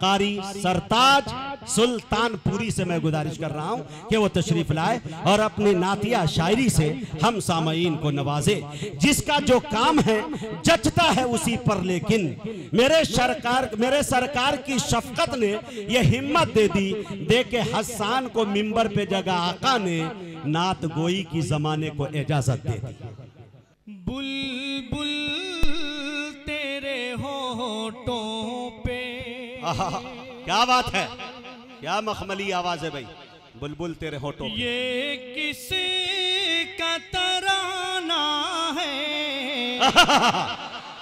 कारी सरताज सुल्तानपुरी से मैं गुजारिश कर रहा हूं कि वो तशरीफ लाए और अपनी नातिया शायरी से हम सामईन को नवाजे। जिसका जो काम है जचता है उसी पर, लेकिन मेरे सरकार की शफकत ने ये हिम्मत दे दी, दे के हसन को मिंबर पे जगह आका ने नात गोई की जमाने को इजाजत दे दी। बुलबुल तेरे होठों पे, क्या बात है, क्या मखमली आवाज है भाई, बुलबुल तेरे होठों पे। ये किसी का तराना है।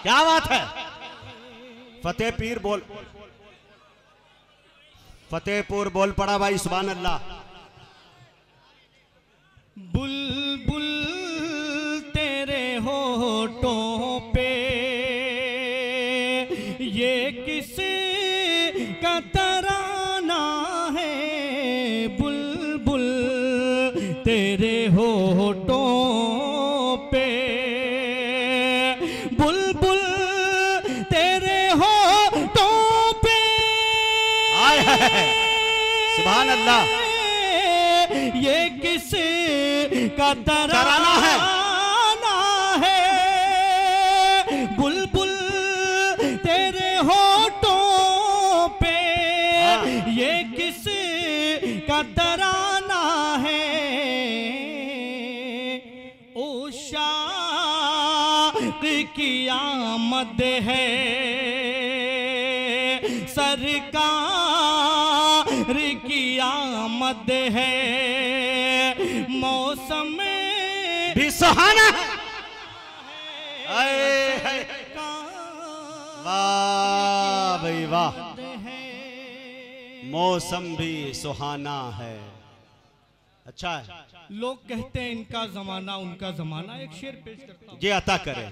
क्या बात है, फतेह पीर बोल, फतेहपुर बोल पड़ा भाई, सुभान अल्लाह। बुलबुल तेरे होठों पे, ये किसी का तराना है। बुलबुल तेरे होठों पे, बुलबुल तेरे होठों पे, सुभान अल्लाह। ये किसी का तराना है। बुलबुल तेरे होठों पे, ये किसी का तराना है। ओ शाक़ की आमद है, सरकार की आमद है, मौसम भी सुहाना है। वाह भाई वाह, मौसम भी सुहाना है। अच्छा है। लोग कहते हैं इनका जमाना उनका जमाना। एक शेर पेश करता हूं, ये अता करे,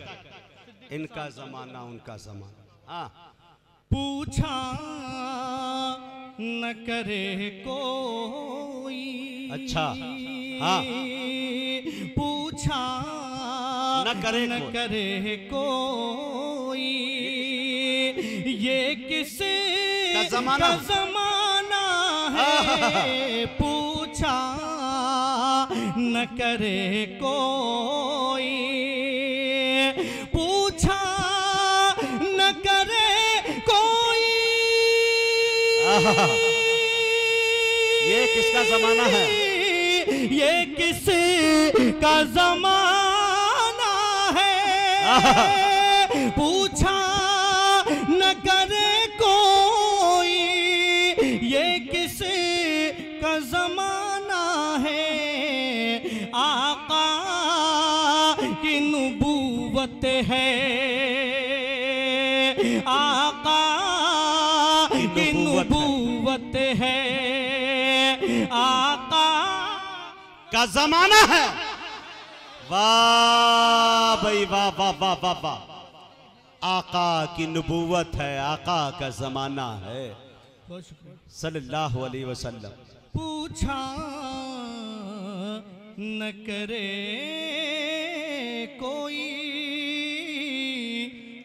इनका जमाना उनका जमाना। हाँ, पूछा न करे कोई। अच्छा, हाँ, पूछा न करे कोई, ये किसी का जमाना है। पूछा न करे कोई, पूछा न करे कोई, ये किसका जमाना है? ये किसी का जमाना है। पूछा न करे कोई, ये किसी का जमाना है। आका की नबूवत है, आका की नबूवत है, आका का जमाना है। वाह भाई वाह वाह वाह वाह वाह। आका की नबूवत है, आका का जमाना है, सल्लल्लाहु अलैहि वसल्लम। पूछा न करे कोई,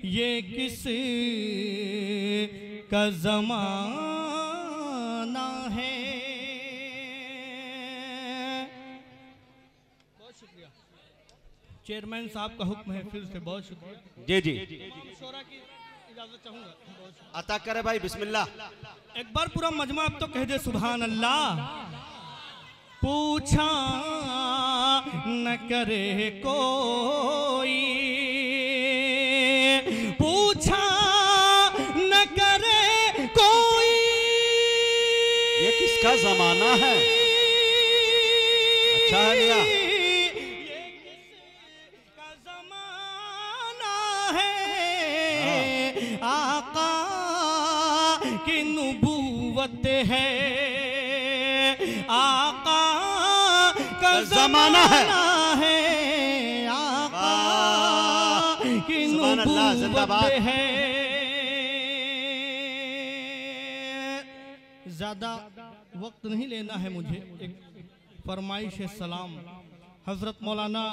ये किस का जमाना है। बहुत शुक्रिया चेयरमैन साहब का हुक्म है, फिर से बहुत शुक्रिया। जी जी, शोरा की इजाजत चाहूंगा। अता करे भाई, बिस्मिल्लाह। एक बार पूरा मजमा अब तो कह दे सुभान अल्लाह। पूछा न करे कोई, पूछा न करे कोई, ये किसका जमाना है? अच्छा है भैया। ये किसका जमाना है। आका की नबूवत है, आका का जमाना है। आका की नबूवत है। ज्यादा वक्त नहीं लेना है मुझे। एक फरमाइश है सलाम। हजरत मौलाना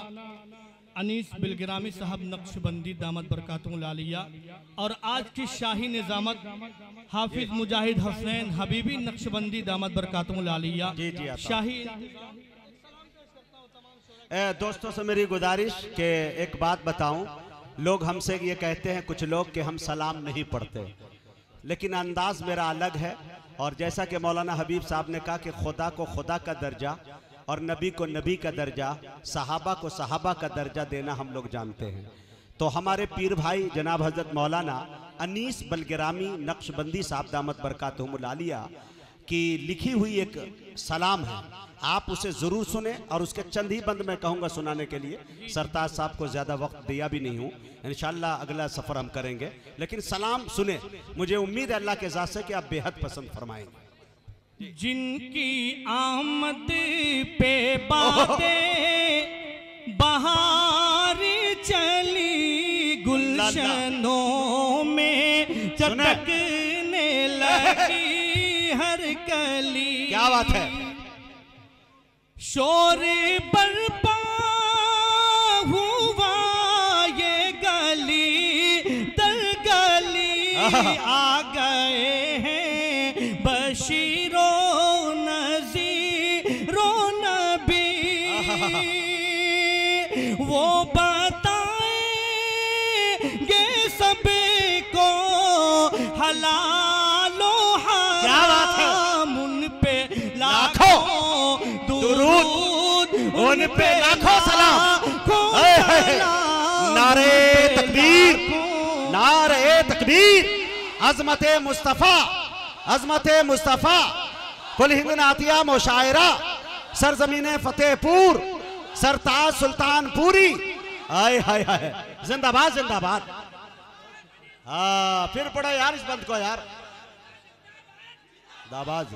अनीस बिलगिरामी साहब नक्शबंदी दामद बरकातुहुल आलिया और आज की शाही निजामत हाफिज मुजाहिद हसनैन हबीबी नक्शबंदी दामद बरकातुहुल आलिया शाही। दोस्तों से मेरी गुजारिश के एक बात बताऊं, लोग हमसे ये कहते हैं कुछ लोग कि हम सलाम नहीं पढ़ते, लेकिन अंदाज मेरा अलग है। और जैसा कि मौलाना हबीब साहब ने कहा कि खुदा को खुदा का दर्जा और नबी को नबी का दर्जा, सहाबा को सहाबा का दर्जा देना हम लोग जानते हैं। तो हमारे पीर भाई जनाब हजरत मौलाना अनीस बिलगिरामी नक्शबंदी साहब दामत बरकातुहुल आलिया की लिखी हुई एक सलाम है, आप उसे जरूर सुने। और उसके चंद ही बंद मैं कहूँगा सुनाने के लिए, सरताज साहब को ज़्यादा वक्त दिया भी नहीं हूँ, इंशाल्लाह अगला सफ़र हम करेंगे, लेकिन सलाम सुने। मुझे उम्मीद है अल्लाह के ज़ात से कि आप बेहद पसंद फरमाएंगे। जिनकी आमद पे बातें बहार चली गुलशनों में चटकने लगी हर कली। क्या बात है। शोर बरपा हुआ ये गली दर गली आ गए हैं बशीरो नज़ीरो नबी। वो बताएंगे सबको हलालो हराम, उन पे लाखों दुरूद, उन पे लाखों सलाम। नारे तकबीर, नारे तकबीर। अजमते मुस्तफ़ा, अजमते मुस्तफ़ा, कुल हिंद नातिया मुशायरा, सरजमीने फतेहपुर, सरताज सुल्तानपुरी। आय हाय हाय, जिंदाबाद जिंदाबाद। हाँ फिर पढ़ो यार इस बंद को यार, जिंदाबाद।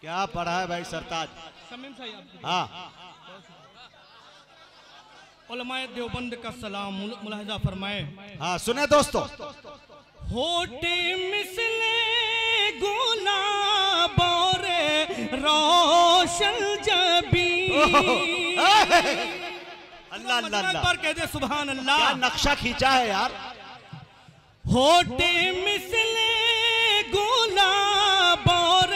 क्या पढ़ा है भाई सरताज? हाँ, उलमाए देवबंद का सलाम मुलाहिजा फरमाए। हाँ सुने दोस्तों। होटे मिसले गुलाब और रोशन जबी। अल्लाह अल्लाह अल्लाह कह दे सुभान अल्लाह। क्या नक्शा खींचा है यार। होटे मिसले गुलाब और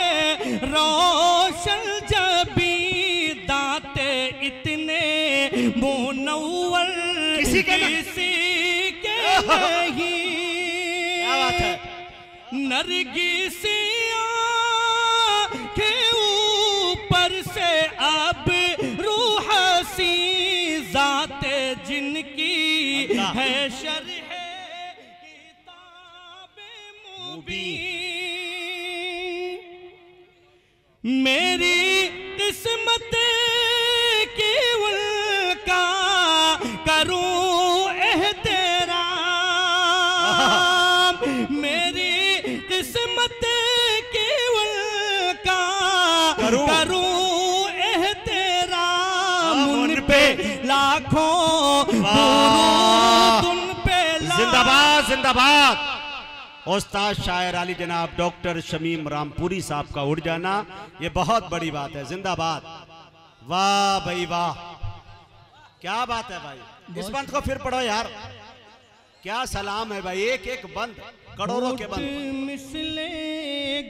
रोशन जबी, दांते इतने मुनव्वर किसी के नहीं। क्या बात है। नरगिसिया के ऊपर से अब रूह सी जाते जिनकी है शरह किताबे मुबीन। मेरी किस्मत की उनका करूं एहतराम, मेरी किस्मत की उनका करूं एहतराम। उन पे लाखों दुरूद, उन पे जिंदाबाद जिंदाबाद। उस्ताद शायर अली जनाब डॉक्टर शमीम रामपुरी साहब का उड़ जाना ये बहुत बड़ी बात है। जिंदाबाद। वाह भाई वाह, क्या बात है भाई। इस बंद को फिर पढ़ो यार, क्या सलाम है भाई। एक एक बंद, करोड़ों के बंद। मिसले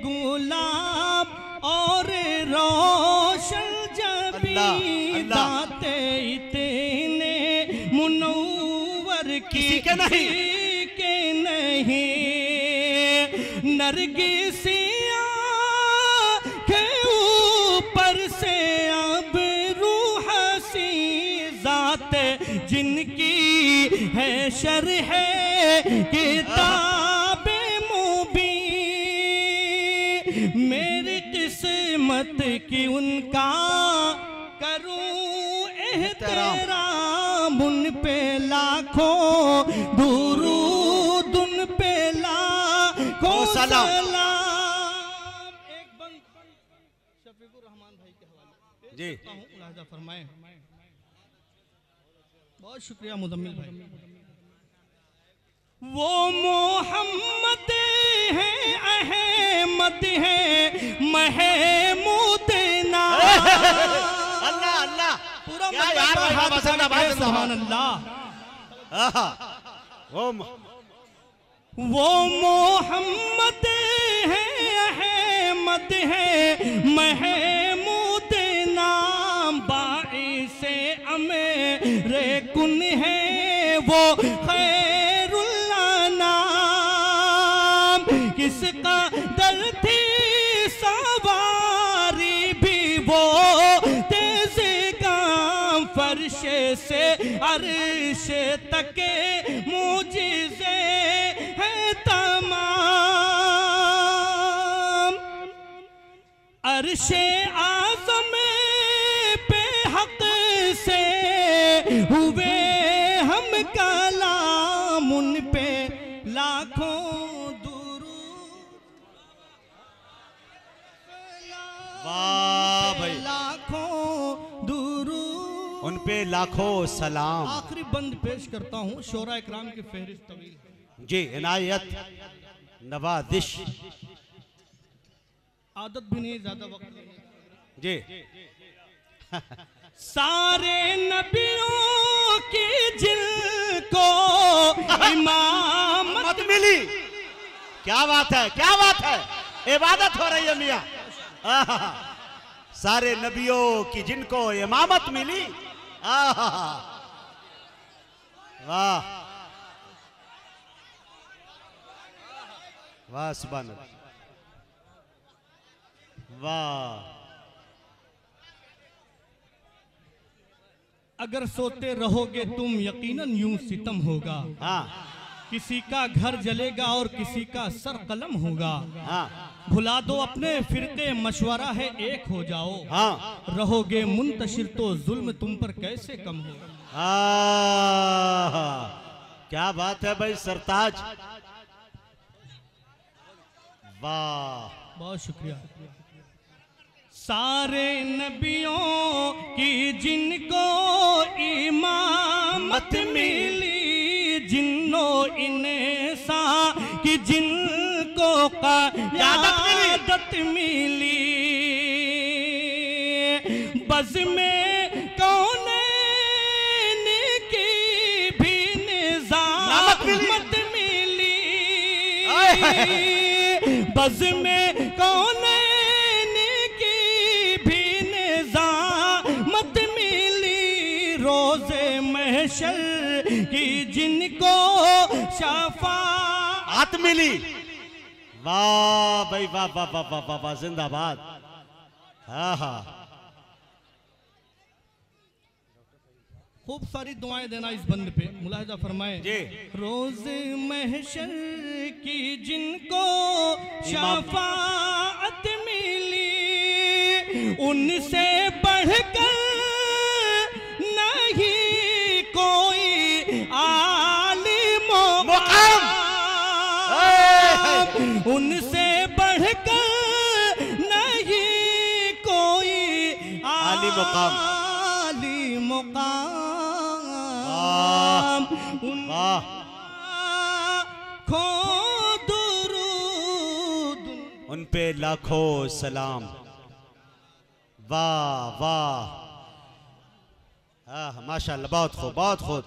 गुलाब और रोशन जबी, दाते इतने मुनव्वर किसी के नहीं, के नहीं। नरगिसिया के ऊपर से अब रूह सी जात जिनकी है शरह किताबे मुबीन। मेरी किस्मत की उनका करूं एहतराम, उन पे लाखों दुरूद, उन पे लाखों सलाम। एक बंद शफीकुर रहमान भाई के हवाले जी मुलाहिजा फरमाएं। बहुत शुक्रिया मुदम्मिल भाई। वो मोहम्मद है, अहमद है, महमूद ना। अल्लाह अल्लाह, पूरा क्या यार भाई, बाबा जिंदाबाद, सुभान अल्लाह। वो मोहम्मद है, अहमद है, महमूद नाम, बाइसे अमेरे कुन है वो खैरुल्लाह नाम। किसका दर थी सवारी भी वो तेज काम, फर्शे से अर्श तक मुझसे है तमाम। अर्शे आज़म पे हक से हुए हम कलाम, उन पे लाखों वाह भाई, लाखों दुरूद, उन पे लाखों सलाम। आखिरी बंद पेश करता हूँ, शोरा इकराम की फहरिस्त तवील जी, इनायत नवादिश, आदत भी नहीं, ज्यादा वक्त नहीं जी। सारे नबियों की जिनको इमामत मिली, क्या बात है, क्या बात है, इबादत हो रही है मियाँ। सारे नबियों की जिनको इमामत मिली, वाह वाह, सुभान अल्लाह, वाह। अगर सोते रहोगे तुम यकीनन यूं सितम होगा, हाँ किसी का घर जलेगा और किसी का सर कलम होगा। हाँ भुला दो अपने फिरके, मशवरा है एक हो जाओ। हाँ, रहोगे मुंतशिर तो जुल्म तुम पर कैसे कम हो। क्या बात है भाई सरताज, वाह, बहुत शुक्रिया। सारे नबियों की जिनको इमामत मिली, जिन्नो इंसा की जिनको क़यादत मिली, बज़ में कौनैन की भी निज़ामत मिली, बज़ में कौनैन की भी निज़ामत मिली, रोज़े महशर की जिनको शफ़ाअत मिली। वाह भाई, वाह वाह वाह वाह वाह वाह, जिंदाबाद। हाँ हाँ, खूब सारी दुआएं देना इस बंद पे, मुलाहिजा फरमाए जी। रोज़ महशर की जिनको शफ़ाअत मिली, उनसे बढ़कर नहीं कोई आलिम मुक़ाम, उनसे बढ़कर नहीं कोई आलिम मुक़ाम, उन पे लाखों सलाम, वाह वाह, माशाअल्लाह, बहुत खूब, बहुत खूब।